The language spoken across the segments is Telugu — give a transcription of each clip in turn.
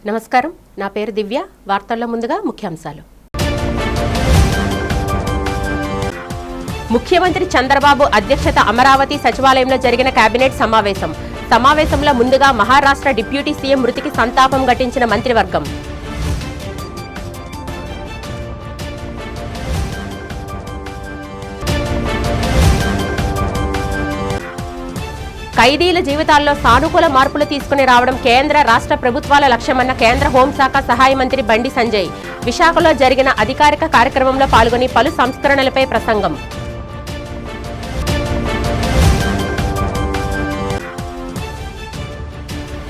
నమస్కారం, నా పేరు దివ్య. వార్తల్లో ముందుగా ముఖ్యాంశాలు. ముఖ్యమంత్రి చంద్రబాబు అధ్యక్షత అమరావతి సచివాలయంలో జరిగిన కేబినెట్ సమావేశంలో ముందుగా మహారాష్ట్ర డిప్యూటీ సీఎం మృతికి సంతాపం ఘటించిన మంత్రివర్గం. ఖైదీల జీవితాల్లో సానుకూల మార్పులు తీసుకుని రావడం కేంద్ర రాష్ట్ర ప్రభుత్వాల లక్ష్యమన్న కేంద్ర హోంశాఖ సహాయ మంత్రి బండి సంజయ్ విశాఖలో జరిగిన అధికారిక కార్యక్రమంలో పాల్గొని పలు సంస్కరణలపై ప్రసంగం.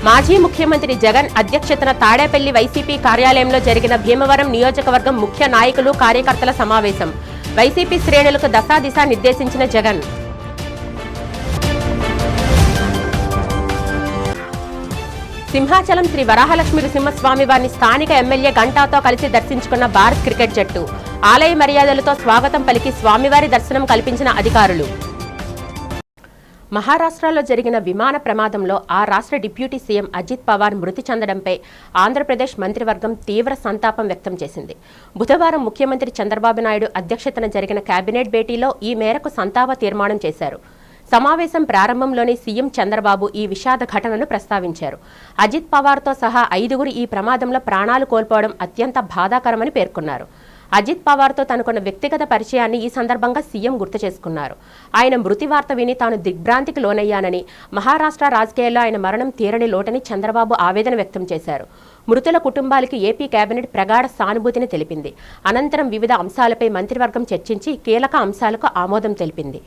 మాజీ ముఖ్యమంత్రి జగన్ అధ్యక్షతన తాడేపల్లి వైసీపీ కార్యాలయంలో జరిగిన భీమవరం నియోజకవర్గం ముఖ్య నాయకులు కార్యకర్తల సమావేశం. వైసీపీ శ్రేణులకు దశాదిశ నిర్దేశించిన జగన్. సింహాచలం శ్రీ వరాహలక్ష్మి నృసింహస్వామి వారిని స్థానిక ఎమ్మెల్యే గంటాతో కలిసి దర్శించుకున్న భారత్ క్రికెట్ జట్టు. ఆలయ మర్యాదలతో స్వాగతం పలికి స్వామివారి దర్శనం కల్పించిన అధికారులు. మహారాష్ట్రలో జరిగిన విమాన ప్రమాదంలో ఆ రాష్ట్ర డిప్యూటీ సీఎం అజిత్ పవార్ మృతి చెందడంపై ఆంధ్రప్రదేశ్ మంత్రివర్గం తీవ్ర సంతాపం వ్యక్తం చేసింది. బుధవారం ముఖ్యమంత్రి చంద్రబాబు నాయుడు అధ్యక్షతన జరిగిన కేబినెట్ భేటీలో ఈ మేరకు సంతాప తీర్మానం చేశారు. సమావేశం ప్రారంభంలోనే సీఎం చంద్రబాబు ఈ విషాద ఘటనను ప్రస్తావించారు. అజిత్ పవార్తో సహా 5గురు ఈ ప్రమాదంలో ప్రాణాలు కోల్పోవడం అత్యంత బాధాకరమని పేర్కొన్నారు. అజిత్ పవార్తో తనకున్న వ్యక్తిగత పరిచయాన్ని ఈ సందర్భంగా సీఎం గుర్తు చేసుకున్నారు. ఆయన మృతి వార్త విని తాను దిగ్భ్రాంతికి లోనయ్యానని, మహారాష్ట్ర రాజకీయాల్లో ఆయన మరణం తీరని లోటని చంద్రబాబు ఆవేదన వ్యక్తం చేశారు. మృతుల కుటుంబాలకు ఏపీ కేబినెట్ ప్రగాఢ సానుభూతిని తెలిపింది. అనంతరం వివిధ అంశాలపై మంత్రివర్గం చర్చించి కీలక అంశాలకు ఆమోదం తెలిపింది.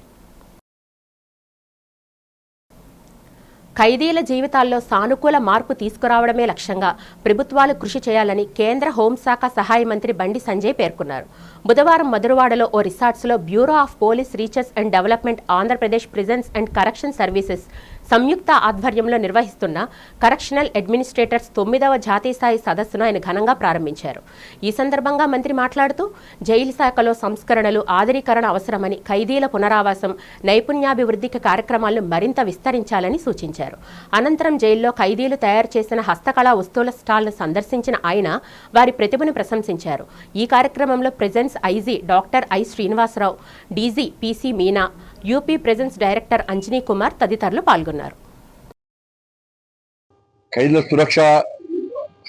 ఖైదీల జీవితాల్లో సానుకూల మార్పు తీసుకురావడమే లక్ష్యంగా ప్రభుత్వాలు కృషి చేయాలని కేంద్ర హోంశాఖ సహాయ మంత్రి బండి సంజయ్ పేర్కొన్నారు. బుధవారం మధురవాడలో ఓ రిసార్ట్స్లో bureau of police research and development, Andhra Pradesh prisons and correction services సంయుక్త ఆధ్వర్యంలో నిర్వహిస్తున్న కరెక్షనల్ అడ్మినిస్ట్రేటర్స్ 9వ జాతీయ స్థాయి సదస్సును ఆయన ఘనంగా ప్రారంభించారు. ఈ సందర్భంగా మంత్రి మాట్లాడుతూ జైలు శాఖలో సంస్కరణలు, ఆధునీకరణ అవసరమని, ఖైదీల పునరావాసం, నైపుణ్యాభివృద్ధికి కార్యక్రమాలను మరింత విస్తరించాలని సూచించారు. అనంతరం జైల్లో ఖైదీలు తయారు చేసిన హస్తకళా వస్తువుల స్టాల్ను సందర్శించిన ఆయన వారి ప్రతిభను ప్రశంసించారు. ఈ కార్యక్రమంలో prisons IG doctor I Srinivasarao, DG PC Meena, UP prisons director Anjani Kumar తదితరులు పాల్గొన్నారు. ఖైదీల సురక్ష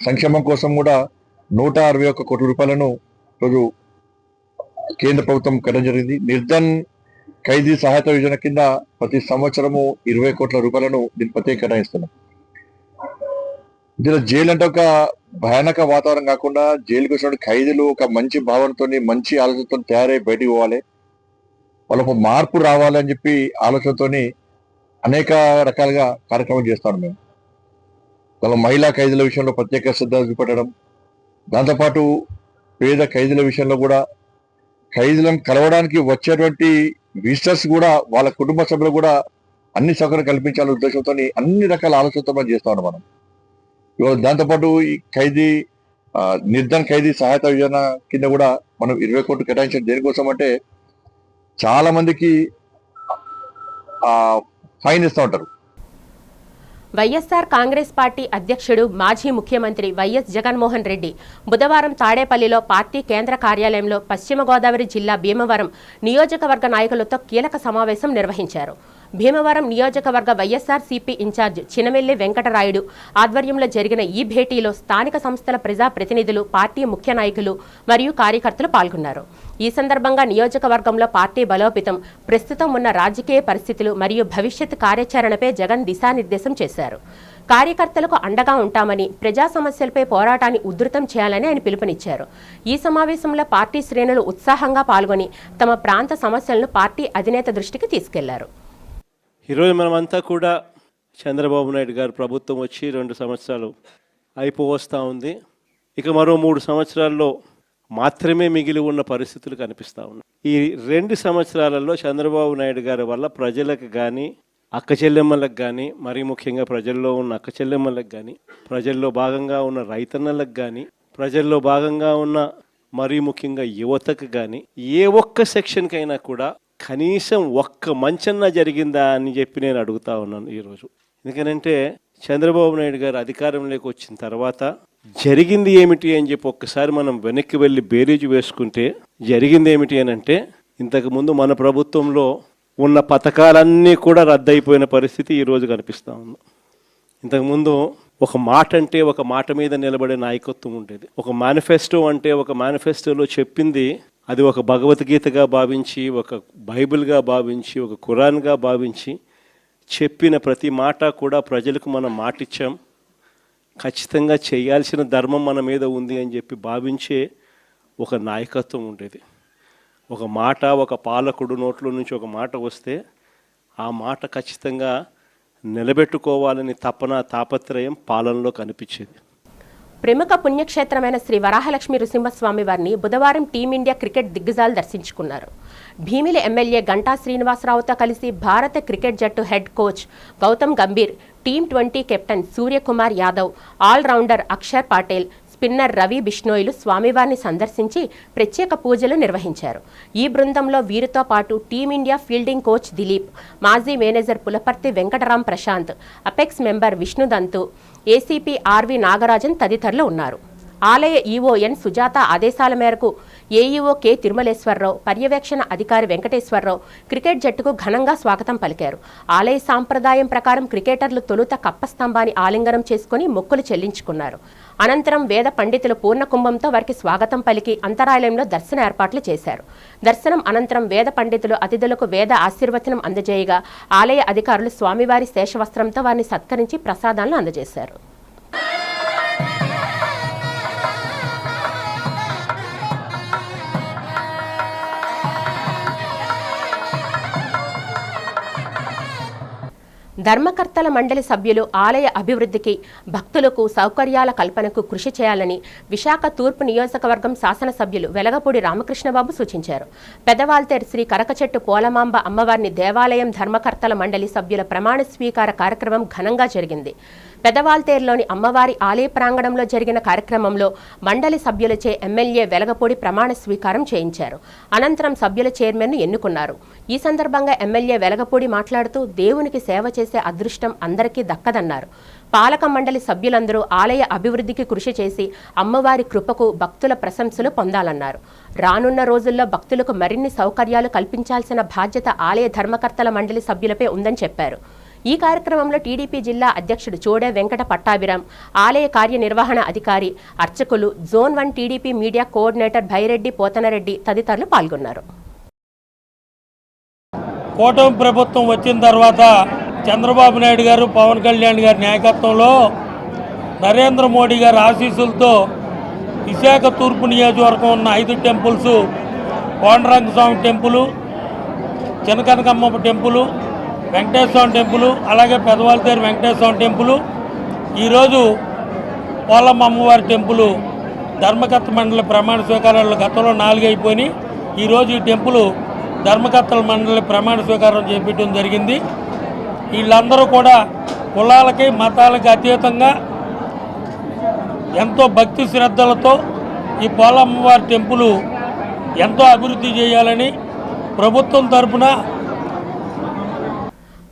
సంక్షేమం కోసం కూడా 161 కోట్ల రూపాయలను రోజు కేంద్ర ప్రభుత్వం కట్టడం జరిగింది. నిర్ధన్ ఖైదీ సహాయత యోజన కింద ప్రతి సంవత్సరము 20 కోట్ల రూపాయలను దీన్ని ప్రత్యేక కేటాయిస్తున్నాం. ఇందులో జైలు అంటే ఒక భయానక వాతావరణం కాకుండా జైలుకి వచ్చిన ఖైదీలు ఒక మంచి భావనతో, మంచి ఆలోచనతో తయారై బయటికి పోవాలి, వాళ్ళకు మార్పు రావాలని చెప్పి ఆలోచనతోని అనేక రకాలుగా కార్యక్రమాలు చేస్తాను మేము. వాళ్ళ మహిళా ఖైదీల విషయంలో ప్రత్యేక శ్రద్ధ చూపెట్టడం, దాంతోపాటు పేద ఖైదీల విషయంలో కూడా ఖైదీలను కలవడానికి వచ్చేటువంటి విజిటర్స్ కూడా వాళ్ళ కుటుంబ సభ్యులు కూడా అన్ని సౌకర్యాలు కల్పించాలనే ఉద్దేశంతో అన్ని రకాల ఆలోచనతో మనం చేస్తా ఉన్నాం మనం. ఇవాళ దాంతోపాటు ఈ ఖైదీ నిర్ధన్ ఖైదీ సహాయత యోజన కింద కూడా మనం 20 కోట్లు కేటాయించడం దేనికోసం అంటే చాలా మందికి ఫైన్ ఇస్తూ ఉంటారు. వైఎస్ఆర్ కాంగ్రెస్ పార్టీ అధ్యక్షుడు, మాజీ ముఖ్యమంత్రి వైఎస్ జగన్మోహన్ రెడ్డి బుధవారం తాడేపల్లిలో పార్టీ కేంద్ర కార్యాలయంలో పశ్చిమ గోదావరి జిల్లా భీమవరం నియోజకవర్గ నాయకులతో కీలక సమావేశం నిర్వహించారు. భీమవరం నియోజకవర్గ వైఎస్ఆర్సీపీ ఇన్ఛార్జ్ చినమెల్లి వెంకటరాయుడు ఆధ్వర్యంలో జరిగిన ఈ భేటీలో స్థానిక సంస్థల ప్రజాప్రతినిధులు, పార్టీ ముఖ్య నాయకులు మరియు కార్యకర్తలు పాల్గొన్నారు. ఈ సందర్భంగా నియోజకవర్గంలో పార్టీ బలోపేతం, ప్రస్తుతం ఉన్న రాజకీయ పరిస్థితులు మరియు భవిష్యత్ కార్యాచరణపై జగన్ దిశానిర్దేశం చేశారు. కార్యకర్తలకు అండగా ఉంటామని, ప్రజా సమస్యలపై పోరాటాన్ని ఉధృతం చేయాలని ఆయన పిలుపునిచ్చారు. ఈ సమావేశంలో పార్టీ శ్రేణులు ఉత్సాహంగా పాల్గొని తమ ప్రాంత సమస్యలను పార్టీ అధినేత దృష్టికి తీసుకెళ్లారు. ఈరోజు మనమంతా కూడా చంద్రబాబు నాయుడు గారు ప్రభుత్వం వచ్చి 2 సంవత్సరాలు అయిపోవస్తూ ఉంది. ఇక మరో 3 సంవత్సరాల్లో మాత్రమే మిగిలి ఉన్న పరిస్థితులు కనిపిస్తూ ఉన్నాయి. ఈ 2 సంవత్సరాలలో చంద్రబాబు నాయుడు గారి వల్ల ప్రజలకు కానీ, అక్క చెల్లెమ్మలకు కానీ, మరీ ముఖ్యంగా ప్రజల్లో ఉన్న అక్క చెల్లెమ్మలకు కానీ, ప్రజల్లో భాగంగా ఉన్న రైతన్నలకు కానీ, ప్రజల్లో భాగంగా ఉన్న మరీ ముఖ్యంగా యువతకు కానీ, ఏ ఒక్క సెక్షన్కైనా కూడా కనీసం ఒక్క మంచన్నా జరిగిందా అని చెప్పి నేను అడుగుతా ఉన్నాను ఈరోజు. ఎందుకనంటే చంద్రబాబు నాయుడు గారు అధికారంలోకి వచ్చిన తర్వాత జరిగింది ఏమిటి అని చెప్పి ఒక్కసారి మనం వెనక్కి వెళ్ళి బేరీజు వేసుకుంటే జరిగింది ఏమిటి అని అంటే, ఇంతకుముందు మన ప్రభుత్వంలో ఉన్న పథకాలన్నీ కూడా రద్దయిపోయిన పరిస్థితి ఈరోజు కనిపిస్తూ ఉంది. ఇంతకుముందు ఒక మాట అంటే ఒక మాట మీద నిలబడే నాయకత్వం ఉండేది. ఒక మేనిఫెస్టో అంటే ఒక మేనిఫెస్టోలో చెప్పింది అది ఒక భగవద్గీతగా భావించి, ఒక బైబిల్గా భావించి, ఒక ఖురాన్గా భావించి చెప్పిన ప్రతి మాట కూడా ప్రజలకు మనం మాటిచ్చాం, ఖచ్చితంగా చేయాల్సిన ధర్మం మన మీద ఉంది అని చెప్పి భావించే ఒక నాయకత్వం ఉండేది. ఒక మాట, ఒక పాలకుడు నోట్లో నుంచి ఒక మాట వస్తే ఆ మాట ఖచ్చితంగా నిలబెట్టుకోవాలని తపన, తాపత్రయం పాలనలో కనిపించేది. ప్రముఖ పుణ్యక్షేత్రమైన శ్రీ వరాహలక్ష్మి నృసింహస్వామి వారిని బుధవారం టీమిండియా క్రికెట్ దిగ్గజాలు దర్శించుకున్నారు. భీమిలి ఎమ్మెల్యే గంటా శ్రీనివాసరావుతో కలిసి భారత క్రికెట్ జట్టు హెడ్ కోచ్ గౌతమ్ గంభీర్, టీమ్-20 captain Suryakumar Yadav, allrounder Akshar Patel, spinner Ravi బిష్ణోయ్లు స్వామివారిని సందర్శించి ప్రత్యేక పూజలు నిర్వహించారు. ఈ బృందంలో వీరితో పాటు టీమిండియా ఫీల్డింగ్ కోచ్ దిలీప్, మాజీ manager Pulaparthi Venkataram Prashanth, apex member విష్ణుదంతు, ఏసీపీ ఆర్వి నాగరాజన్ తదితరులు ఉన్నారు. ఆలయ ఈవో ఎన్ సుజాత ఆదేశాల మేరకు ఏఈఓ కె తిరుమలేశ్వరరావు, పర్యవేక్షణ అధికారి వెంకటేశ్వరరావు క్రికెట్ జట్టుకు ఘనంగా స్వాగతం పలికారు. ఆలయ సాంప్రదాయం ప్రకారం క్రికెటర్లు తొలుత కప్పస్తంభాన్ని ఆలింగనం చేసుకుని మొక్కులు చెల్లించుకున్నారు. అనంతరం వేద పండితులు పూర్ణకుంభంతో వారికి స్వాగతం పలికి అంతరాలయంలో దర్శన ఏర్పాట్లు చేశారు. దర్శనం అనంతరం వేద పండితులు అతిథులకు వేద ఆశీర్వచనం అందజేయగా ఆలయ అధికారులు స్వామివారి శేషవస్త్రంతో వారిని సత్కరించి ప్రసాదాలను అందజేశారు. ధర్మకర్తల మండలి సభ్యులు ఆలయ అభివృద్ధికి, భక్తులకు సౌకర్యాల కల్పనకు కృషి చేయాలని విశాఖ తూర్పు నియోజకవర్గం శాసనసభ్యులు వెలగపూడి రామకృష్ణబాబు సూచించారు. పెదవాల్తేరు శ్రీ కరకచెట్టు పోలమాంబ అమ్మవారిని దేవాలయం ధర్మకర్తల మండలి సభ్యుల ప్రమాణ స్వీకార కార్యక్రమం ఘనంగా జరిగింది. పెదవాల్తేరులోని అమ్మవారి ఆలయ ప్రాంగణంలో జరిగిన కార్యక్రమంలో మండలి సభ్యులచే ఎమ్మెల్యే వెలగపూడి ప్రమాణ స్వీకారం చేయించారు. అనంతరం సభ్యుల చైర్మన్ను ఎన్నుకున్నారు. ఈ సందర్భంగా ఎమ్మెల్యే వెలగపూడి మాట్లాడుతూ దేవునికి సేవ చేసే అదృష్టం అందరికీ దక్కదన్నారు. పాలక మండలి సభ్యులందరూ ఆలయ అభివృద్ధికి కృషి చేసి అమ్మవారి కృపకు, భక్తుల ప్రశంసలు పొందాలన్నారు. రానున్న రోజుల్లో భక్తులకు మరిన్ని సౌకర్యాలు కల్పించాల్సిన బాధ్యత ఆలయ ధర్మకర్తల మండలి సభ్యులపై ఉందని చెప్పారు. ఈ కార్యక్రమంలో టీడీపీ జిల్లా అధ్యక్షుడు చోడే వెంకట పట్టాభిరామ్, ఆలయ కార్యనిర్వహణ అధికారి, అర్చకులు, zone 1 TDP media coordinator Bhaireddy Pothanareddy తదితరులు పాల్గొన్నారు. కూటమి ప్రభుత్వం వచ్చిన తర్వాత చంద్రబాబు నాయుడు గారు, పవన్ కళ్యాణ్ గారి నాయకత్వంలో, నరేంద్ర మోడీ గారి ఆశీస్సులతో విశాఖ తూర్పు నియోజకవర్గం ఉన్న 5 టెంపుల్స్, కోండరంగ స్వామి టెంపుల్, చినకనకమ్మ టెంపుల్, వెంకటేశ్వర టెంపుల్, అలాగే పెదవాల్తేరు వెంకటేశ్వర టెంపుల్, ఈరోజు పోలమ్మ అమ్మవారి టెంపుల్ ధర్మకర్త మండలి ప్రమాణ స్వీకారాలు గతంలో 4 అయిపోయినాయి. ఈరోజు ఈ టెంపుల్ ధర్మకర్తల మండలి ప్రమాణ స్వీకారం చేపట్టడం జరిగింది. వీళ్ళందరూ కూడా కులాలకి, మతాలకి అతీతంగా ఎంతో భక్తి శ్రద్ధలతో ఈ పోలమ్మవారి టెంపుల్ ఎంతో అభివృద్ధి చేయాలని ప్రభుత్వం తరఫున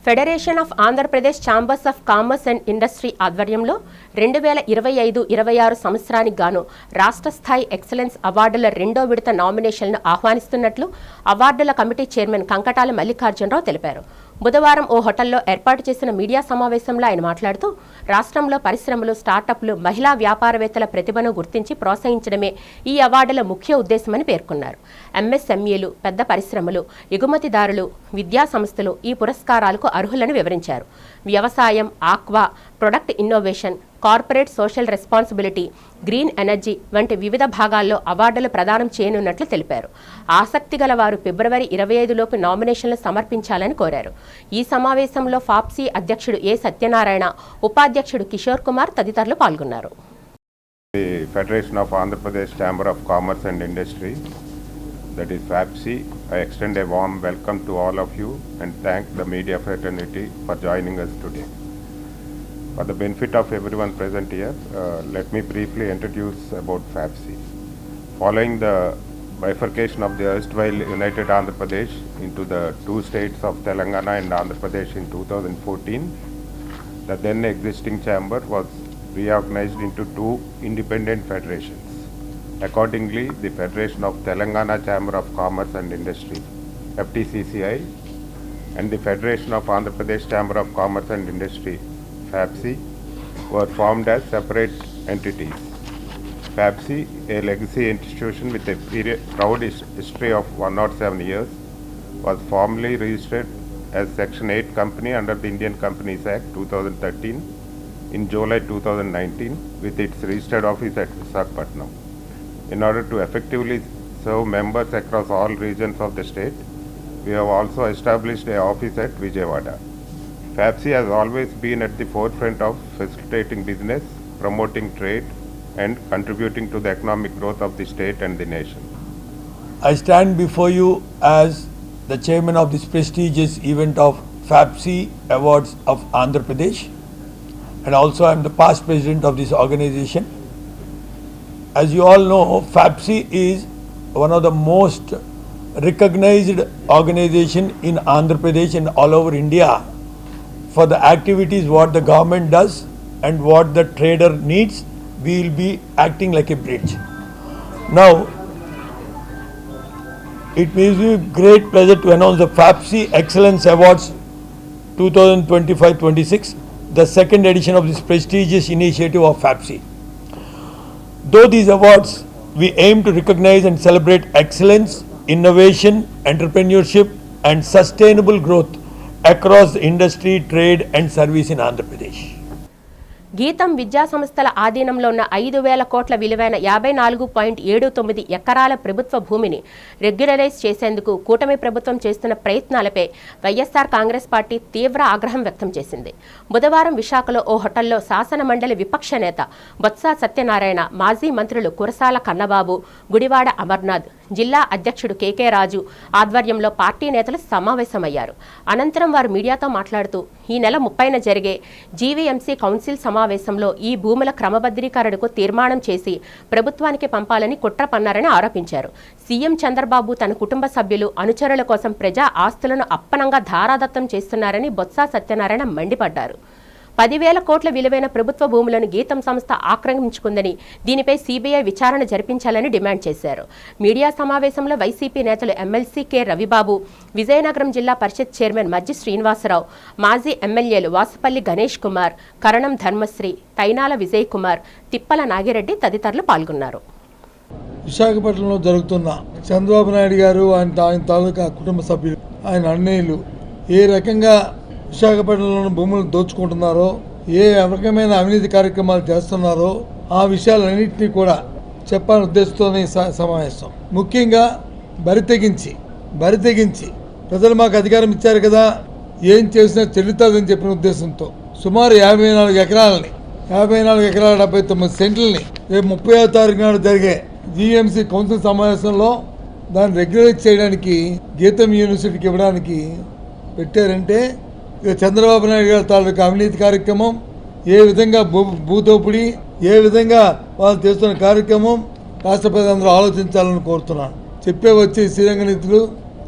federation of Andhra Pradesh chambers of commerce and industry ఆధ్వర్యంలో 2025-26 సంవత్సరానికి గాను రాష్ట్ర స్థాయి ఎక్సలెన్స్ అవార్డుల 2వ విడత నామినేషన్లను ఆహ్వానిస్తున్నట్లు అవార్డుల కమిటీ చైర్మన్ కంకటాల మల్లికార్జునరావు తెలిపారు. బుధవారం ఓ హోటల్లో ఏర్పాటు చేసిన మీడియా సమావేశంలో ఆయన మాట్లాడుతూ రాష్ట్రంలో పరిశ్రమలు, స్టార్టప్లు, మహిళా వ్యాపారవేత్తల ప్రతిభను గుర్తించి ప్రోత్సహించడమే ఈ అవార్డుల ముఖ్య ఉద్దేశమని పేర్కొన్నారు. ఎంఎస్ఎంఈలు, పెద్ద పరిశ్రమలు, ఎగుమతిదారులు, విద్యా సంస్థలు ఈ పురస్కారాలకు అర్హులని వివరించారు. వ్యవసాయం, aqua, product innovation, corporate social responsibility, green energy వంటి వివిధ భాగాల్లో అవార్డులు ప్రదానం చేయనున్నట్లు తెలిపారు. ఆసక్తి గల వారు ఫిబ్రవరి 25లోపు నామినేషన్లు సమర్పించాలని కోరారు. ఈ సమావేశంలో ఫాప్సీ అధ్యక్షుడు ఏ సత్యనారాయణ, ఉపాధ్యక్షుడు కిషోర్ కుమార్ తదితరులు పాల్గొన్నారు. Federation of Andhra Pradesh chamber of commerce and industry, that is FAPSI. I extend a warm welcome to all of you and thank the media fraternity for joining us today. For the benefit of everyone present here, let me briefly introduce about FAPSI. Following the bifurcation of the erstwhile United Andhra Pradesh into the 2 states of Telangana and Andhra Pradesh in 2014, the then existing chamber was reorganized into two independent federations. Accordingly, the Federation of Telangana Chamber of Commerce and Industry, FTCCI, and the Federation of Andhra Pradesh Chamber of Commerce and Industry, FAPSI, were formed as separate entities. FAPSI, a legacy institution with a proud history of 107 years, was formally registered as Section 8 company under the Indian Companies Act 2013 in July 2019 with its registered office at Visakhapatnam. In order to effectively serve members across all regions of the state, we have also established an office at Vijayawada. FAPSI has always been at the forefront of facilitating business, promoting trade, and contributing to the economic growth of the state and the nation. I stand before you as the chairman of this prestigious event of FAPSI Awards of Andhra Pradesh, and also I am the past president of this organization. As you all know, FAPSI is one of the most recognized organization in Andhra Pradesh and all over India for the activities what the government does and what the trader needs. We will be acting like a bridge. Now, it gives me great pleasure to announce the FAPSI Excellence Awards 2025-26, the second edition of this prestigious initiative of FAPSI. Though these awards, we aim to recognize and celebrate excellence, innovation, entrepreneurship, and sustainable growth across the industry, trade, and service in Andhra Pradesh. గీతం విద్యా సంస్థల ఆధీనంలో ఉన్న 5,000 కోట్ల విలువైన 54.79 ఎకరాల ప్రభుత్వ భూమిని రెగ్యులరైజ్ చేసేందుకు కూటమి ప్రభుత్వం చేస్తున్న ప్రయత్నాలపై వైఎస్ఆర్ కాంగ్రెస్ పార్టీ తీవ్ర ఆగ్రహం వ్యక్తం చేసింది. బుధవారం విశాఖలో ఓ హోటల్లో శాసన మండలి విపక్ష నేత బొత్స సత్యనారాయణ, మాజీ మంత్రులు కురసాల కన్నబాబు, గుడివాడ అమర్నాథ్, జిల్లా అధ్యక్షుడు కేకే రాజు ఆధ్వర్యంలో పార్టీ నేతలు సమావేశమయ్యారు. అనంతరం వారు మీడియాతో మాట్లాడుతూ ఈ నెల 30న జరిగే జీవీఎంసీ కౌన్సిల్ సమావేశంలో ఈ భూముల క్రమబద్ధీకరణకు తీర్మానం చేసి ప్రభుత్వానికి పంపాలని కుట్ర పన్నారని ఆరోపించారు. సీఎం చంద్రబాబు తన కుటుంబ సభ్యులు, అనుచరుల కోసం ప్రజా ఆస్తులను అప్పనంగా ధారాదత్తం చేస్తున్నారని బొత్స సత్యనారాయణ మండిపడ్డారు. 10,000 కోట్ల విలువైన ప్రభుత్వ భూములను గీతం సంస్థ ఆక్రమించుకుందని, దీనిపై సీబీఐ విచారణ జరిపించాలని డిమాండ్ చేశారు. మీడియా సమావేశంలో వైసీపీ నేతలు ఎమ్మెల్సీ కె రవిబాబు, విజయనగరం జిల్లా పరిషత్ చైర్మన్ మజ్జి శ్రీనివాసరావు, మాజీ ఎమ్మెల్యేలు వాసుపల్లి గణేష్ కుమార్, కరణం ధర్మశ్రీ, తైనాల విజయ్ కుమార్, తిప్పల నాగిరెడ్డి తదితరులు పాల్గొన్నారు. విశాఖపట్నంలో జరుగుతున్న చంద్రబాబు నాయుడు గారు ఆయన తాలూకా కుటుంబ సభ్యులు, ఆయన అన్నయ్యలు ఏ రకంగా విశాఖపట్నంలోని భూములు దోచుకుంటున్నారో, ఏ రకమైన అవినీతి కార్యక్రమాలు చేస్తున్నారో ఆ విషయాలన్నింటినీ కూడా చెప్పాలని ఉద్దేశంతోనే సమావేశం. ముఖ్యంగా బరి తెగించి ప్రజలు మాకు అధికారం ఇచ్చారు కదా, ఏం చేసినా చెల్లుతుందని చెప్పిన ఉద్దేశంతో సుమారు 54 ఎకరాలని 79 సెంట్లని రేపు 30వ తారీఖు నాడు జరిగే జీఎంసీ కౌన్సిల్ సమావేశంలో దాన్ని రెగ్యులైజ్ చేయడానికి గీతం యూనివర్సిటీకి ఇవ్వడానికి పెట్టారంటే ఇక చంద్రబాబు నాయుడు గారి తాలూకా అవినీతి కార్యక్రమం, ఏ విధంగా భూదోపిడి, ఏ విధంగా వాళ్ళు చేస్తున్న కార్యక్రమం రాష్ట్ర ప్రజలందరూ ఆలోచించాలని కోరుతున్నాను. చెప్పే వచ్చి శ్రీరంగనీతులు,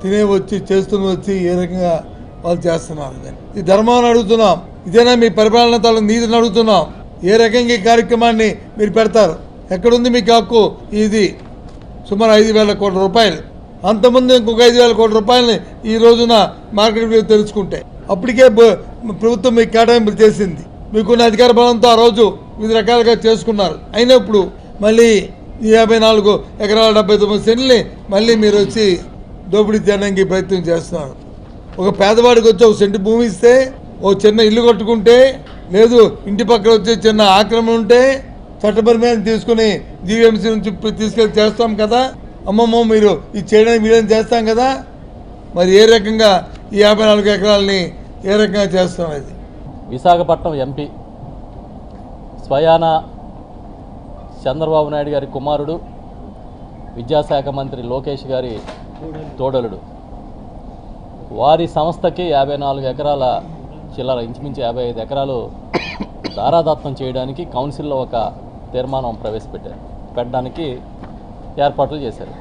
తినే వచ్చి చేస్తున్న వచ్చి ఏ రకంగా వాళ్ళు చేస్తున్నారు. ఈ ధర్మాన్ని అడుగుతున్నాం, ఇదేనా మీ పరిపాలన తాలూకు నీతిని అడుగుతున్నాం. ఏ రకంగా ఈ కార్యక్రమాన్ని మీరు పెడతారు? ఎక్కడుంది మీకు హక్కు? ఇది సుమారు 5,000 కోట్ల రూపాయలు. అంతకుముందు ఇంకొక 5,000 కోట్ల రూపాయలని ఈ రోజున మార్కెట్ వ్యూ తెలుసుకుంటే అప్పటికే ప్రభుత్వం మీకు కేటాయింపులు చేసింది. మీకున్న అధికార బలంతో ఆ రోజు వివిధ రకాలుగా చేసుకున్నారు. అయినప్పుడు మళ్ళీ ఈ 54 ఎకరాల 79 సెంట్లని మళ్ళీ మీరు వచ్చి దోపిడీ చేయడానికి ప్రయత్నం చేస్తున్నారు. ఒక పేదవాడికి వచ్చి ఒక సెంటు భూమి ఇస్తే, ఓ చిన్న ఇల్లు కట్టుకుంటే, లేదు ఇంటి పక్కన వచ్చి చిన్న ఆక్రమణ ఉంటే చట్టపరమైన తీసుకుని జీవీఎంసీ నుంచి తీసుకెళ్ళి చేస్తాం కదా, అమ్మమ్మ మీరు ఇది చేయడానికి వీళ్ళని చేస్తాం కదా. మరి ఏ రకంగా ఈ 54 ఎకరాలని ఏ రకంగా చేస్తాం? అది విశాఖపట్నం ఎంపీ స్వయాన చంద్రబాబు నాయుడు గారి కుమారుడు, విద్యాశాఖ మంత్రి లోకేష్ గారి తోడలుడు, వారి సంస్థకి 54 ఎకరాల చిల్లర, ఇంచుమించు 55 ఎకరాలు దారాదత్తం చేయడానికి కౌన్సిల్లో ఒక తీర్మానం పెట్టడానికి ఏర్పాట్లు చేశారు.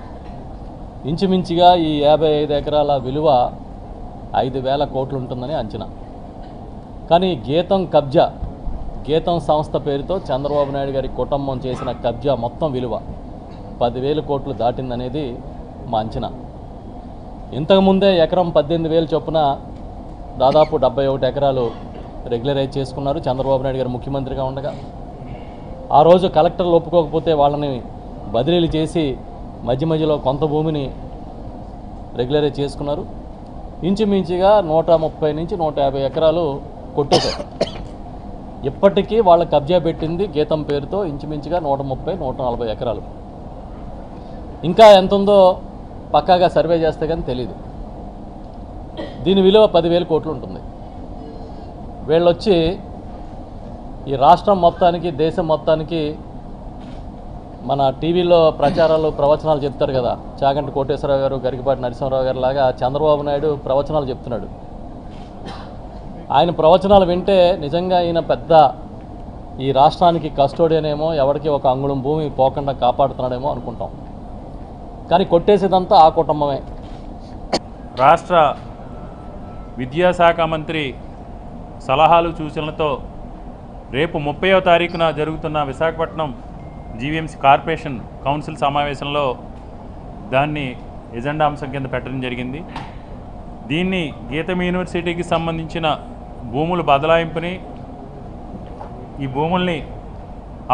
ఇంచుమించుగా ఈ 55 ఎకరాల విలువ 5,000 కోట్లు ఉంటుందని అంచనా. కానీ గీతం సంస్థ పేరుతో చంద్రబాబు నాయుడు గారి కుటుంబం చేసిన కబ్జా మొత్తం విలువ 10,000 కోట్లు దాటిందనేది మా అంచనా. ఇంతకుముందే ఎకరం 18,000 చొప్పున దాదాపు 71 ఎకరాలు రెగ్యులరైజ్ చేసుకున్నారు చంద్రబాబు నాయుడు గారు ముఖ్యమంత్రిగా ఉండగా. ఆ రోజు కలెక్టర్లు ఒప్పుకోకపోతే వాళ్ళని బదిలీలు చేసి మధ్యలో కొంత భూమిని రెగ్యులరైజ్ చేసుకున్నారు. ఇంచుమించుగా 130 నుంచి 150 ఎకరాలు కొట్టేశారు. ఇప్పటికీ వాళ్ళ కబ్జా పెట్టింది గీతం పేరుతో ఇంచుమించుగా 130-140 ఎకరాలు. ఇంకా ఎంత ఉందో పక్కాగా సర్వే చేస్తే కానీ తెలీదు. దీని విలువ 10,000 కోట్లు ఉంటుంది. వీళ్ళొచ్చి ఈ రాష్ట్రం మొత్తానికి దేశం మొత్తానికి మన టీవీలో ప్రచారాలు ప్రవచనాలు చెప్తారు కదా, చాగంటి కోటేశ్వరరావు గారు, గరికపాటి నరసింహారావు గారు లాగా చంద్రబాబు నాయుడు ప్రవచనాలు చెప్తున్నాడు. ఆయన ప్రవచనాలు వింటే నిజంగా ఈయన పెద్ద ఈ రాష్ట్రానికి కస్టోడియన్ ఏమో, ఎవరికి ఒక అంగుళం భూమి పోకుండా కాపాడుతున్నాడేమో అనుకుంటాం. కానీ కొట్టేసేదంతా ఆ కుటుంబమే. రాష్ట్ర విద్యాశాఖ మంత్రి సలహాలు సూచనలతో రేపు 30వ తారీఖున జరుగుతున్న విశాఖపట్నం జీవీఎంసీ కార్పొరేషన్ కౌన్సిల్ సమావేశంలో దాన్ని ఎజెండా అంశం కింద పెట్టడం జరిగింది. దీన్ని గీతం యూనివర్సిటీకి సంబంధించిన భూముల బదలాయింపుని, ఈ భూముల్ని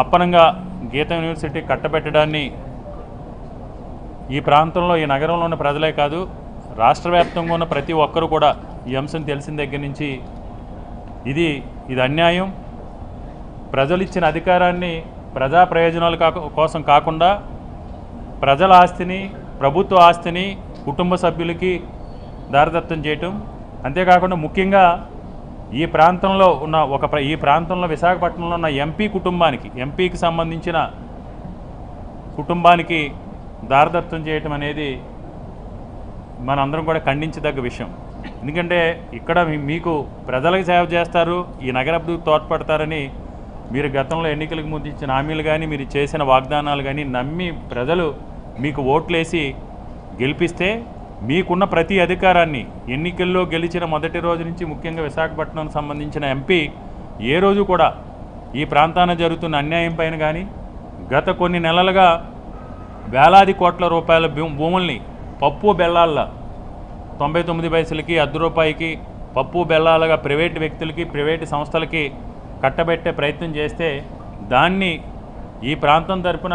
అప్పనంగా గీతం యూనివర్సిటీ కట్టబెట్టడాన్ని ఈ ప్రాంతంలో, ఈ నగరంలో ఉన్న ప్రజలే కాదు రాష్ట్ర వ్యాప్తంగా ఉన్న ప్రతి ఒక్కరూ కూడా ఈ అంశం తెలిసిన దగ్గర నుంచి ఇది అన్యాయం. ప్రజలు ఇచ్చిన అధికారాన్ని ప్రజా ప్రయోజనాల కోసం కాకుండా ప్రజల ఆస్తిని, ప్రభుత్వ ఆస్తిని కుటుంబ సభ్యులకి దారదత్తం చేయటం, అంతేకాకుండా ముఖ్యంగా ఈ ప్రాంతంలో ఉన్న ఈ ప్రాంతంలో విశాఖపట్నంలో ఉన్న ఎంపీకి సంబంధించిన కుటుంబానికి దారదత్తం చేయటం అనేది మనందరం కూడా ఖండించదగ్గ విషయం. ఎందుకంటే ఇక్కడ మీకు ప్రజలకు సేవ చేస్తారు, ఈ నగర అభివృద్ధికి తోడ్పడతారని మీరు గతంలో ఎన్నికలకు ముందు ఇచ్చిన హామీలు కానీ, మీరు చేసిన వాగ్దానాలు కానీ నమ్మి ప్రజలు మీకు ఓట్లేసి గెలిపిస్తే మీకున్న ప్రతి అధికారాన్ని ఎన్నికల్లో గెలిచిన మొదటి రోజు నుంచి ముఖ్యంగా విశాఖపట్నానికి సంబంధించిన ఎంపీ ఏ రోజు కూడా ఈ ప్రాంతాన జరుగుతున్న అన్యాయం పైన కానీ, గత కొన్ని నెలలుగా వేలాది కోట్ల రూపాయల భూముల్ని పప్పు బెల్లాల్లో 99 పైసలకి, ₹1 పప్పు బెల్లాలుగా ప్రైవేటు వ్యక్తులకి, ప్రైవేటు సంస్థలకి కట్టబెట్టే ప్రయత్నం చేస్తే దాన్ని ఈ ప్రాంతం తరపున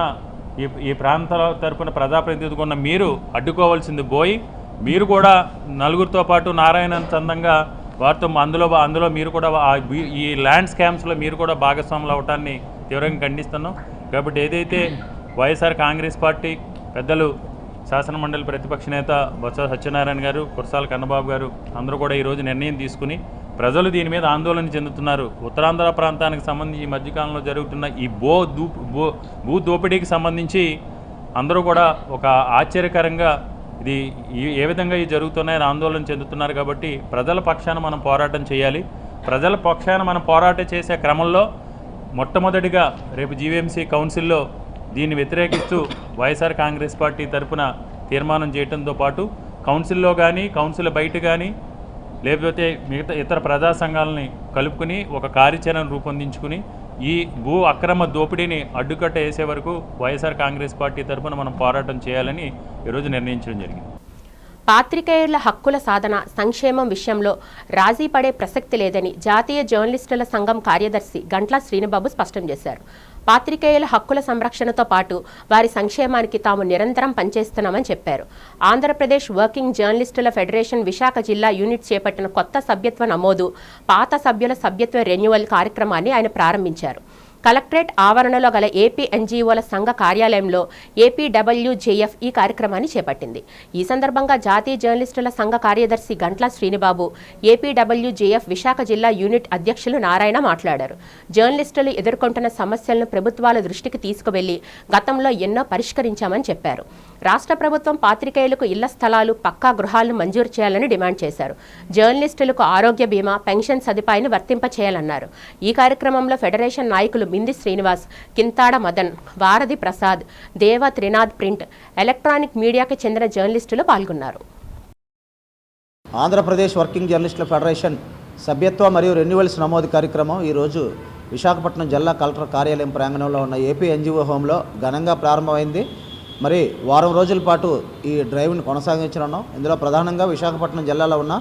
ఈ ప్రాంతాల తరపున ప్రజాప్రతినిధిగా ఉన్న మీరు అడ్డుకోవాల్సింది పోయి, మీరు కూడా నలుగురితో పాటు నారాయణ చందంగా వారితో అందులో మీరు కూడా ఈ ల్యాండ్ స్కామ్స్లో మీరు కూడా భాగస్వాములు అవటాన్ని తీవ్రంగా ఖండిస్తున్నాం. కాబట్టి ఏదైతే వైఎస్ఆర్ కాంగ్రెస్ పార్టీ పెద్దలు శాసనమండలి ప్రతిపక్ష నేత బొత్స సత్యనారాయణ గారు, కురసాల కన్నబాబు గారు అందరూ కూడా ఈరోజు నిర్ణయం తీసుకుని ప్రజలు దీని మీద ఆందోళన చెందుతున్నారు. ఉత్తరాంధ్ర ప్రాంతానికి సంబంధించి ఈ మధ్యకాలంలో జరుగుతున్న ఈ భూ దోపిడీకి సంబంధించి అందరూ కూడా ఒక ఆశ్చర్యకరంగా ఇది ఏ విధంగా ఇది జరుగుతున్నాయని ఆందోళన చెందుతున్నారు. కాబట్టి ప్రజల పక్షాన మనం పోరాటం చేయాలి. ప్రజల పక్షాన మనం పోరాటం చేసే క్రమంలో మొట్టమొదటిగా రేపు జీవీఎంసీ కౌన్సిల్లో దీన్ని వ్యతిరేకిస్తూ వైఎస్ఆర్ కాంగ్రెస్ పార్టీ తరఫున తీర్మానం చేయడంతో పాటు కౌన్సిల్లో కానీ, కౌన్సిల్ బయట కానీ, లేకపోతే మిగతా ఇతర ప్రజా సంఘాలని కలుపుకుని ఒక కార్యాచరణ రూపొందించుకుని ఈ భూ అక్రమ దోపిడీని అడ్డుకట్ట వేసే వరకు వైఎస్ఆర్ కాంగ్రెస్ పార్టీ తరఫున మనం పోరాటం చేయాలని ఈరోజు నిర్ణయించడం జరిగింది. పాత్రికేయుల హక్కుల సాధన, సంక్షేమం విషయంలో రాజీ పడే ప్రసక్తి లేదని జాతీయ జర్నలిస్టుల సంఘం కార్యదర్శి గంట్ల శ్రీనుబాబు స్పష్టం చేశారు. పాత్రికేయుల హక్కుల సంరక్షణతో పాటు వారి సంక్షేమానికి తాము నిరంతరం పనిచేస్తున్నామని చెప్పారు. ఆంధ్రప్రదేశ్ వర్కింగ్ జర్నలిస్టుల ఫెడరేషన్ విశాఖ జిల్లా యూనిట్ చేపట్టిన కొత్త సభ్యత్వ నమోదు, పాత సభ్యుల సభ్యత్వ రెన్యువల్ కార్యక్రమాన్ని ఆయన ప్రారంభించారు. కలెక్టరేట్ ఆవరణలో గల ఏపీ ఎన్జీఓల సంఘ కార్యాలయంలో ఏపీడబ్ల్యూజేఎఫ్ ఈ కార్యక్రమాన్ని చేపట్టింది. ఈ సందర్భంగా జాతీయ జర్నలిస్టుల సంఘ కార్యదర్శి గంట్ల శ్రీనుబాబు, ఏపీడబ్ల్యూజేఎఫ్ విశాఖ జిల్లా యూనిట్ అధ్యక్షులు నారాయణ మాట్లాడారు. జర్నలిస్టులు ఎదుర్కొంటున్న సమస్యలను ప్రభుత్వాల దృష్టికి తీసుకువెళ్లి గతంలో ఎన్నో పరిష్కరించామని చెప్పారు. రాష్ట్ర ప్రభుత్వం పాత్రికేయులకు ఇళ్ల స్థలాలు, పక్కా గృహాలను మంజూరు చేయాలని డిమాండ్ చేశారు. జర్నలిస్టులకు ఆరోగ్య బీమా, పెన్షన్ సదుపాయాన్ని వర్తింపచేయాలన్నారు. ఈ కార్యక్రమంలో ఫెడరేషన్ నాయకులు మింది శ్రీనివాస్, కింతాడ మదన్, వారధి ప్రసాద్, దేవ త్రినాథ్ ప్రింట్, ఎలక్ట్రానిక్ మీడియాకి చెందిన జర్నలిస్టులు పాల్గొన్నారు. ఆంధ్రప్రదేశ్ వర్కింగ్ జర్నలిస్టుల ఫెడరేషన్ సభ్యత్వ మరియు రెన్యువల్స్ నమోదు కార్యక్రమం ఈరోజు విశాఖపట్నం జిల్లా కలెక్టర్ కార్యాలయం ప్రాంగణంలో ఉన్న ఏపీ ఎన్జిఓ హోంలో ఘనంగా ప్రారంభమైంది. మరి వారం రోజుల పాటు ఈ డ్రైవ్ని కొనసాగించనున్నాం. ఇందులో ప్రధానంగా విశాఖపట్నం జిల్లాలో ఉన్న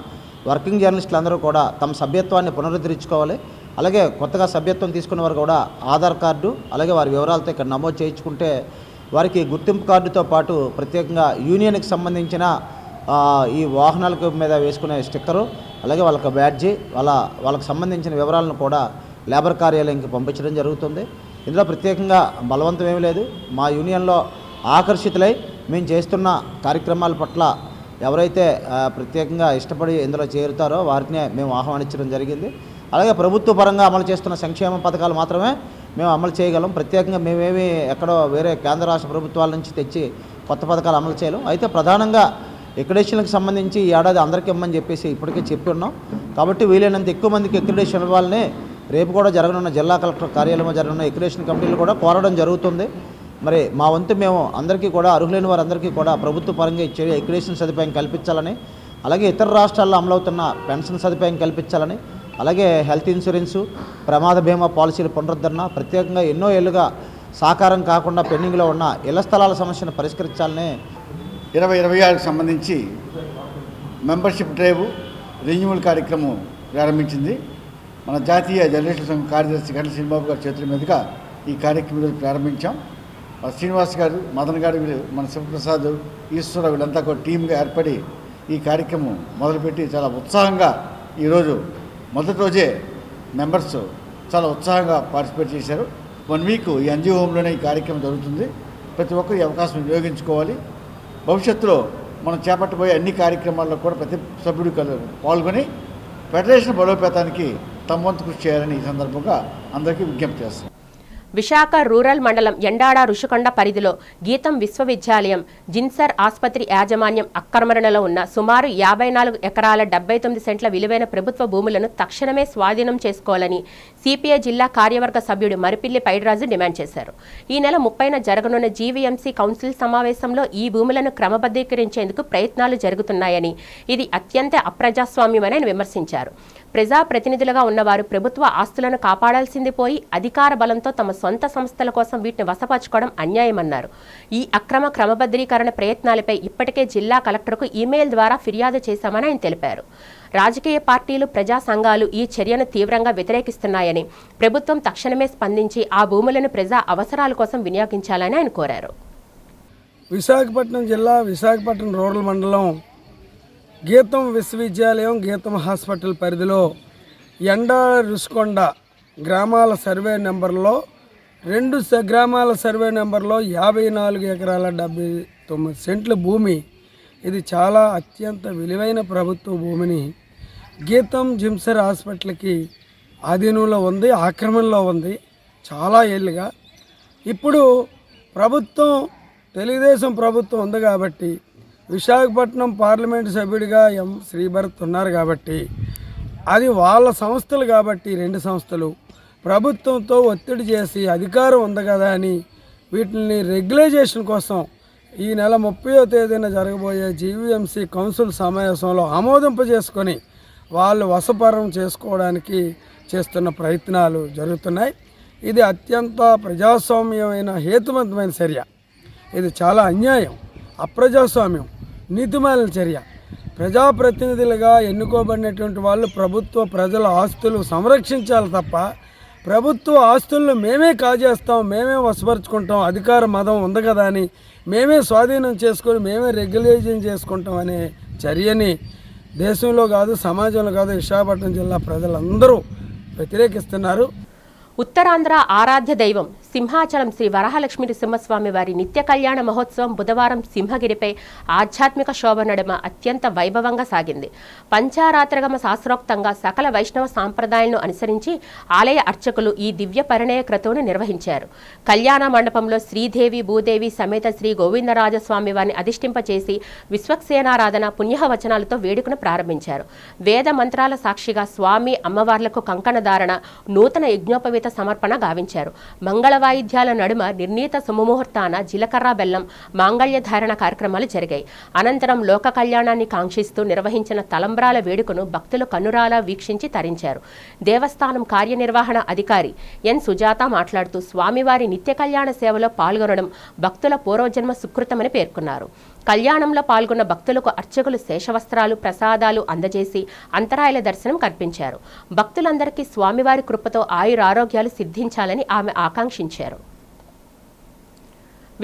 వర్కింగ్ జర్నలిస్టులందరూ కూడా తమ సభ్యత్వాన్ని పునరుద్ధరించుకోవాలి. అలాగే కొత్తగా సభ్యత్వం తీసుకున్న వారు కూడా ఆధార్ కార్డు అలాగే వారి వివరాలతో ఇక్కడ నమోదు చేయించుకుంటే వారికి గుర్తింపు కార్డుతో పాటు ప్రత్యేకంగా యూనియన్కి సంబంధించిన ఈ వాహనాలకు మీద వేసుకునే స్టిక్కరు అలాగే వాళ్ళకి బ్యాడ్జీ వాళ్ళకి సంబంధించిన వివరాలను కూడా లేబర్ కార్యాలయంకి పంపించడం జరుగుతుంది. ఇందులో ప్రత్యేకంగా బలవంతం ఏమీ లేదు. మా యూనియన్లో ఆకర్షితులై మేము చేస్తున్న కార్యక్రమాల పట్ల ఎవరైతే ప్రత్యేకంగా ఇష్టపడి ఇందులో చేరుతారో వారిని మేము ఆహ్వానించడం జరిగింది. అలాగే ప్రభుత్వ పరంగా అమలు చేస్తున్న సంక్షేమ పథకాలు మాత్రమే మేము అమలు చేయగలం. ప్రత్యేకంగా మేమేమి ఎక్కడో వేరే కేంద్ర రాష్ట్ర ప్రభుత్వాల నుంచి తెచ్చి కొత్త పథకాలు అమలు చేయలేం. అయితే ప్రధానంగా ఎక్రిడేషన్లకు సంబంధించి ఈ ఏడాది అందరికీ ఇమ్మని చెప్పేసి ఇప్పటికే చెప్పి ఉన్నాం. కాబట్టి వీలైనంత ఎక్కువ మందికి ఎక్రిడేషన్ ఇవ్వాలని రేపు కూడా జరగనున్న జిల్లా కలెక్టర్ కార్యాలయంలో జరగనున్న ఎక్రిడేషన్ కమిటీలు కూడా కోరడం జరుగుతుంది. మరి మా వంతు మేము అందరికీ కూడా అర్హులైన వారందరికీ కూడా ప్రభుత్వ పరంగా ఇచ్చే ఎక్రిడేషన్ సదుపాయం కల్పించాలని అలాగే ఇతర రాష్ట్రాల్లో అమలవుతున్న పెన్షన్ సదుపాయం కల్పించాలని అలాగే హెల్త్ ఇన్సూరెన్సు ప్రమాద బీమా పాలసీల పునరుద్ధరణ ప్రత్యేకంగా ఎన్నో ఏళ్ళుగా సాకారం కాకుండా పెండింగ్లో ఉన్న ఇళ్ల స్థలాల సమస్యను పరిష్కరించాలని 2026కు సంబంధించి మెంబర్షిప్ డ్రైవ్ రెన్యువల్ కార్యక్రమం ప్రారంభించింది. మన జాతీయ జర్నలిస్టుల సంఘం కార్యదర్శి గంట శ్రీనిబాబు గారి చేతుల మీదుగా ఈ కార్యక్రమం ప్రారంభించాం. శ్రీనివాస్ గారు, మదన్ గారు, మన శివప్రసాద్, ఈశ్వర వీళ్ళంతా ఒక టీమ్గా ఏర్పడి ఈ కార్యక్రమం మొదలుపెట్టి చాలా ఉత్సాహంగా ఈరోజు మొదటి రోజే మెంబర్స్ చాలా ఉత్సాహంగా పార్టిసిపేట్ చేశారు. 1 వీక్ ఈ ఎన్జిఓ హోంలోనే ఈ కార్యక్రమం జరుగుతుంది. ప్రతి ఒక్కరు ఈ అవకాశం వినియోగించుకోవాలి. భవిష్యత్తులో మనం చేపట్టబోయే అన్ని కార్యక్రమాల్లో కూడా ప్రతి సభ్యుడు పాల్గొని ఫెడరేషన్ బలోపేతానికి తమ వంతు కృషి చేయాలని ఈ సందర్భంగా అందరికీ విజ్ఞప్తి చేస్తాం. విశాఖ రూరల్ మండలం ఎండాడ రుషికొండ పరిధిలో గీతం విశ్వవిద్యాలయం జిన్సర్ ఆసుపత్రి యాజమాన్యం అక్రమణలో ఉన్న సుమారు 54 ఎకరాల 79 సెంట్ల విలువైన ప్రభుత్వ భూములను తక్షణమే స్వాధీనం చేసుకోవాలని సిపిఐ జిల్లా కార్యవర్గ సభ్యుడు మరిపిల్లి పైడిరాజు డిమాండ్ చేశారు. ఈ నెల 30న జరగనున్న జీవీఎంసీ కౌన్సిల్ సమావేశంలో ఈ భూములను క్రమబద్ధీకరించేందుకు ప్రయత్నాలు జరుగుతున్నాయని ఇది అత్యంత అప్రజాస్వామ్యమని విమర్శించారు. ప్రజాప్రతినిధులుగా ఉన్నవారు ప్రభుత్వ ఆస్తులను కాపాడాల్సింది పోయి అధికార బలంతో తమ సొంత సంస్థల కోసం వీటిని వశపరచుకోవడం అన్యాయమన్నారు. ఈ అక్రమ క్రమబద్ధీకరణ ప్రయత్నాలపై ఇప్పటికే జిల్లా కలెక్టర్కు ఈమెయిల్ ద్వారా ఫిర్యాదు చేశామని ఆయన తెలిపారు. రాజకీయ పార్టీలు, ప్రజా సంఘాలు ఈ చర్యను తీవ్రంగా వ్యతిరేకిస్తున్నాయని ప్రభుత్వం తక్షణమే స్పందించి ఆ భూములను ప్రజా అవసరాల కోసం వినియోగించాలని ఆయన కోరారు. విశాఖపట్నం జిల్లా విశాఖపట్నం రూరల్ మండలం గీతం విశ్వవిద్యాలయం గీతం హాస్పిటల్ పరిధిలో ఎండాడ రుషికొండ గ్రామాల సర్వే నెంబర్లో 2 గ్రామాల సర్వే నెంబర్లో 54 ఎకరాల 79 సెంట్ల భూమి, ఇది చాలా అత్యంత విలువైన ప్రభుత్వ భూమిని గీతం జిన్సర్ హాస్పిటల్కి ఆధీనంలో ఉంది, ఆక్రమణలో ఉంది చాలా ఏళ్ళుగా. ఇప్పుడు ప్రభుత్వం తెలుగుదేశం ప్రభుత్వం ఉంది కాబట్టి విశాఖపట్నం పార్లమెంటు సభ్యుడిగా ఎం శ్రీభరత్ ఉన్నారు కాబట్టి అది వాళ్ళ సంస్థలు కాబట్టి 2 సంస్థలు ప్రభుత్వంతో ఒత్తిడి చేసి అధికారం ఉంది కదా అని వీటిని రెగ్యులైజేషన్ కోసం ఈ నెల 30వ తేదీన జరగబోయే జీవీఎంసీ కౌన్సిల్ సమావేశంలో ఆమోదింపజేసుకొని వాళ్ళు వశపరం చేసుకోవడానికి చేస్తున్న ప్రయత్నాలు జరుగుతున్నాయి. ఇది అత్యంత ప్రజాస్వామ్యమైన హేతుబద్ధమైన చర్య. ఇది చాలా అన్యాయం, అప్రజాస్వామ్యం, నీతిమాలిన చర్య. ప్రజాప్రతినిధులుగా ఎన్నుకోబడినటువంటి వాళ్ళు ప్రభుత్వ ప్రజల ఆస్తులు సంరక్షించాలి తప్ప ప్రభుత్వ ఆస్తులను మేమే కాజేస్తాం, మేమే వశపరుచుకుంటాం, అధికార మదం ఉంది కదా అని మేమే స్వాధీనం చేసుకొని మేమే రెగ్యులేషన్ చేసుకుంటాం అనే చర్యని దేశంలో కాదు, సమాజంలో కాదు, విశాఖపట్నం జిల్లా ప్రజలందరూ వ్యతిరేకిస్తున్నారు. ఉత్తరాంధ్ర ఆరాధ్య దైవం సింహాచలం శ్రీ వరహాలక్ష్మీ నృసింహస్వామి వారి నిత్య కళ్యాణ మహోత్సవం బుధవారం సింహగిరిపై ఆధ్యాత్మిక శోభ నడుమ అత్యంత వైభవంగా సాగింది. పంచారాత్రగమ శాస్త్రోక్తంగా సకల వైష్ణవ సాంప్రదాయాలను అనుసరించి ఆలయ అర్చకులు ఈ దివ్య పరిణయ క్రతువును నిర్వహించారు. కళ్యాణ మండపంలో శ్రీదేవి భూదేవి సమేత శ్రీ గోవిందరాజస్వామి వారిని అధిష్ఠింపచేసి విశ్వక్సేనారాధన పుణ్యవచనాలతో వేడుకను ప్రారంభించారు. వేద మంత్రాల సాక్షిగా స్వామి అమ్మవార్లకు కంకణ ధారణ, నూతన యజ్ఞోపవీత సమర్పణ గావించారు. మంగళ వాయిద్యాల నడుమ నిర్ణీత సుముహూర్తాన జీలకర్ర బెల్లం మాంగళ్య ధారణ కార్యక్రమాలు జరిగాయి. అనంతరం లోక కళ్యాణాన్ని కాంక్షిస్తూ నిర్వహించిన తలంబ్రాల వేడుకను భక్తులు కన్నురాలా వీక్షించి తరించారు. దేవస్థానం కార్యనిర్వహణ అధికారి ఎన్ సుజాత మాట్లాడుతూ స్వామివారి నిత్య కళ్యాణ సేవలో పాల్గొనడం భక్తుల పూర్వజన్మ సుకృతమని పేర్కొన్నారు. కళ్యాణంలో పాల్గొన్న భక్తులకు అర్చకులు శేషవస్త్రాలు ప్రసాదాలు అందజేసి అంతరాయల దర్శనం కల్పించారు. భక్తులందరికీ స్వామివారి కృపతో ఆయురారోగ్యాలు సిద్ధించాలని ఆమె ఆకాంక్షించారు.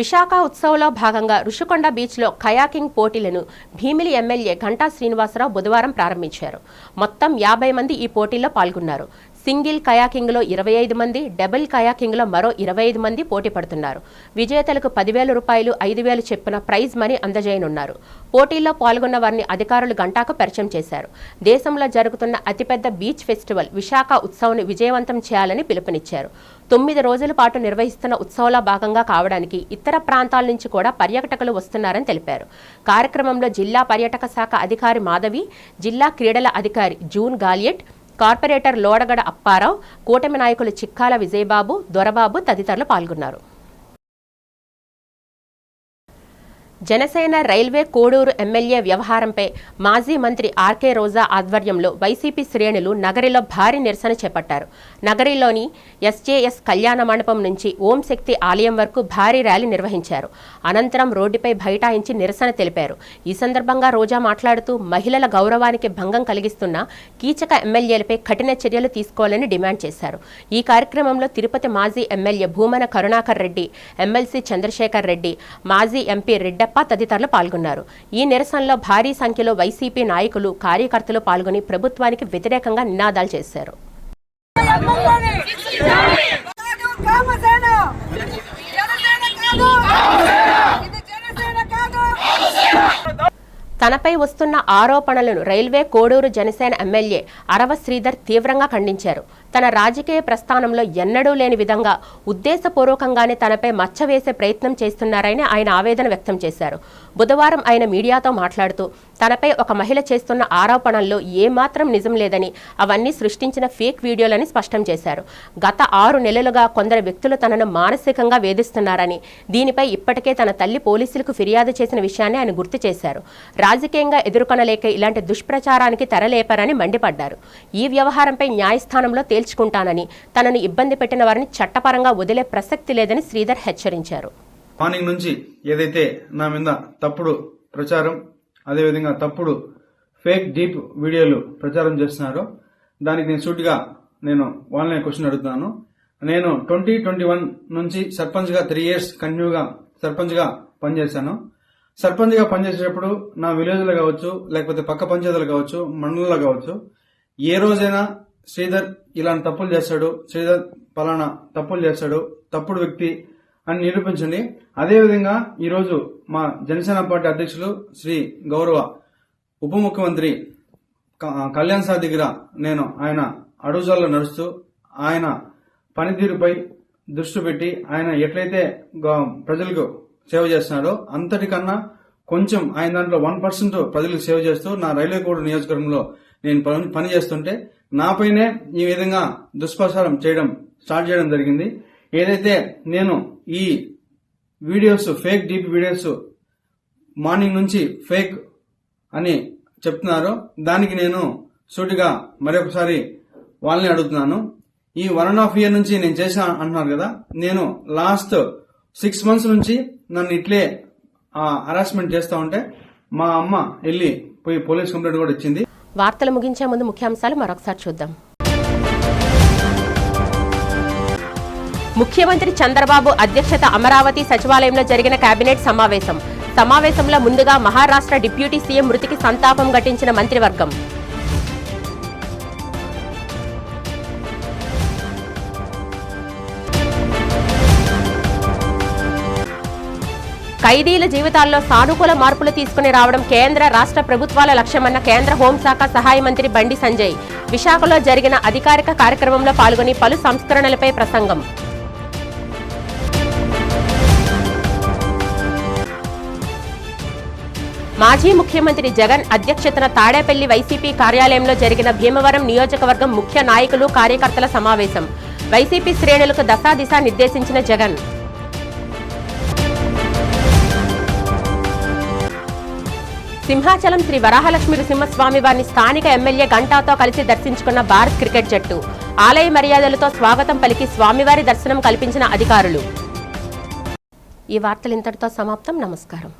విశాఖ ఉత్సవంలో భాగంగా ఋషికొండ బీచ్లో కయాకింగ్ పోటీలను భీమిలి ఎమ్మెల్యే ఘంటా శ్రీనివాసరావు బుధవారం ప్రారంభించారు. మొత్తం 50 మంది ఈ పోటీల్లో పాల్గొన్నారు. సింగిల్ కయాకింగ్లో 25 మంది, డబుల్ కయాకింగ్లో మరో 25 మంది పోటీ పడుతున్నారు. విజేతలకు 10,000 రూపాయలు, 5,000 చొప్పున ప్రైజ్ మనీ అందజేయనున్నారు. పోటీల్లో పాల్గొన్న వారిని అధికారులు గంటాకు పరిచయం చేశారు. దేశంలో జరుగుతున్న అతిపెద్ద బీచ్ ఫెస్టివల్ విశాఖ ఉత్సవాన్ని విజయవంతం చేయాలని పిలుపునిచ్చారు. 9 రోజుల పాటు నిర్వహిస్తున్న ఉత్సవంలో భాగంగా కావడానికి ఇతర ప్రాంతాల నుంచి కూడా పర్యాటకులు వస్తున్నారని తెలిపారు. కార్యక్రమంలో జిల్లా పర్యాటక శాఖ అధికారి మాధవి, జిల్లా క్రీడల అధికారి జూన్ గాలియట్, కార్పొరేటర్ లోడగడ అప్పారావు, కూటమి నాయకులు చిక్కాల విజయబాబు, దొరబాబు తదితరులు పాల్గొన్నారు. జనసేన రైల్వే కోడూరు ఎమ్మెల్యే వ్యవహారంపై మాజీ మంత్రి ఆర్కే రోజా ఆధ్వర్యంలో వైసీపీ శ్రేణులు నగరిలో భారీ నిరసన చేపట్టారు. నగరిలోని ఎస్జేఎస్ కళ్యాణ మండపం నుంచి ఓం శక్తి ఆలయం వరకు భారీ ర్యాలీ నిర్వహించారు. అనంతరం రోడ్డుపై బైఠాయించి నిరసన తెలిపారు. ఈ సందర్భంగా రోజా మాట్లాడుతూ మహిళల గౌరవానికి భంగం కలిగిస్తున్న కీచక ఎమ్మెల్యేలపై కఠిన చర్యలు తీసుకోవాలని డిమాండ్ చేశారు. ఈ కార్యక్రమంలో తిరుపతి మాజీ ఎమ్మెల్యే భూమన కరుణాకర్ రెడ్డి, ఎమ్మెల్సీ చంద్రశేఖర్ రెడ్డి, మాజీ ఎంపీ రెడ్డప్ప తదితరులు పాల్గొన్నారు. ఈ నిరసనలో భారీ సంఖ్యలో వైసీపీ నాయకులు, కార్యకర్తలు పాల్గొని ప్రభుత్వానికి వ్యతిరేకంగా నినాదాలు చేశారు. తనపై వస్తున్న ఆరోపణలను రైల్వే కోడూరు జనసేన ఎమ్మెల్యే అరవ శ్రీధర్ తీవ్రంగా ఖండించారు. తన రాజకీయ ప్రస్థానంలో ఎన్నడూ లేని విధంగా ఉద్దేశపూర్వకంగానే తనపై మచ్చ వేసే ప్రయత్నం చేస్తున్నారని ఆయన ఆవేదన వ్యక్తం చేశారు. బుధవారం ఆయన మీడియాతో మాట్లాడుతూ తనపై ఒక మహిళ చేస్తున్న ఆరోపణల్లో ఏమాత్రం నిజం లేదని, అవన్నీ సృష్టించిన ఫేక్ వీడియోలని స్పష్టం చేశారు. గత 6 నెలలుగా కొందరు వ్యక్తులు తనను మానసికంగా వేధిస్తున్నారని, దీనిపై ఇప్పటికే తన తల్లి పోలీసులకు ఫిర్యాదు చేసిన విషయాన్ని ఆయన గుర్తు చేశారు. రాజకీయంగా ఎదుర్కొనలేక ఇలాంటి దుష్ప్రచారానికి తెరలేపారని మండిపడ్డారు. ఈ వ్యవహారంపై న్యాయస్థానంలో తేల్చుకుంటానని, తనను ఇబ్బంది పెట్టిన వారిని చట్టపరంగా వదిలే ప్రసక్తి లేదని శ్రీధర్ హెచ్చరించారు. మార్నింగ్ నుంచి ఏదైతే నా మీద తప్పుడు ప్రచారం, అదేవిధంగా తప్పుడు ఫేక్ డీప్ వీడియోలు ప్రచారం చేస్తున్నారో దానికి నేను సూటిగా వాళ్ళనే క్వశ్చన్ అడుగుతున్నాను. నేను 2021 నుంచి సర్పంచ్గా 3 years కంటిన్యూగా సర్పంచ్గా పనిచేశాను. సర్పంచ్గా పనిచేసేటప్పుడు నా విలేజ్లో కావచ్చు, లేకపోతే పక్క పంచాయతీలు కావచ్చు, మండలంలో కావచ్చు, ఏ రోజైనా శ్రీధర్ ఇలాంటి తప్పులు చేస్తాడు, శ్రీధర్ పలానా తప్పులు చేస్తాడు, తప్పుడు వ్యక్తి అని నిరూపించండి. అదేవిధంగా ఈరోజు మా జనసేన పార్టీ అధ్యక్షులు శ్రీ గౌరవ ఉప ముఖ్యమంత్రి కళ్యాణ్ సార్ దగ్గర ఆయన అడుగుజాల్లో నడుస్తూ ఆయన పనితీరుపై దృష్టి పెట్టి ఆయన ఎట్లయితే ప్రజలకు సేవ చేస్తున్నాడో అంతటికన్నా కొంచెం ఆయన దాంట్లో 1% ప్రజలకు సేవ చేస్తూ నా రైల్వే కోడూరు నియోజకవర్గంలో నేను పని చేస్తుంటే నాపైనే ఈ విధంగా దుష్ప్రచారం స్టార్ట్ చేయడం జరిగింది. ఏదైతే నేను ఈ videos fake deep videos morning నుంచి ఫేక్ అని చెప్తున్నారో దానికి నేను సూటిగా మరొకసారి వాళ్ళని అడుగుతున్నాను. ఈ 1.5 year నుంచి నేను చేసిన అంటున్నారు కదా, నేను లాస్ట్ 6 months నుంచి నన్ను ఇట్లే హరాస్మెంట్ చేస్తా ఉంటే మా అమ్మ వెళ్ళి పోయి పోలీస్ కంప్లైంట్ కూడా ఇచ్చింది. వార్తలు ముగించే ముందు ముఖ్యాంశాలు మరొకసారి చూద్దాం. ముఖ్యమంత్రి చంద్రబాబు అధ్యక్షత అమరావతి సచివాలయంలో జరిగిన కేబినెట్ సమావేశంలో ముందుగా మహారాష్ట్ర డిప్యూటీ సీఎం మృతికి సంతాపం ఘటించిన మంత్రివర్గం. ఖైదీల జీవితాల్లో సానుకూల మార్పులు తీసుకుని రావడం కేంద్ర రాష్ట్ర ప్రభుత్వాల లక్ష్యమన్న కేంద్ర హోంశాఖ సహాయ మంత్రి బండి సంజయ్ విశాఖలో జరిగిన అధికారిక కార్యక్రమంలో పాల్గొని పలు సంస్కరణలపై ప్రసంగం. మాజీ ముఖ్యమంత్రి జగన్ అధ్యక్షతన తాడేపల్లి వైసీపీ కార్యాలయంలో జరిగిన భీమవరం నియోజకవర్గం ముఖ్య నాయకులు కార్యకర్తల సమావేశం. వైసీపీ శ్రేణులకు దశాదిశ నిర్దేశించిన జగన్. సింహాచలం శ్రీ వరాహలక్ష్మి నృసింహస్వామి వారిని స్థానిక ఎమ్మెల్యే గంటాతో కలిసి దర్శించుకున్న భారత్ క్రికెట్ జట్టు. ఆలయ మర్యాదలతో స్వాగతం పలికి స్వామివారి దర్శనం కల్పించిన అధికారులు. ఈ వార్తలు ఇంతటితో సమాప్తం. నమస్కారం.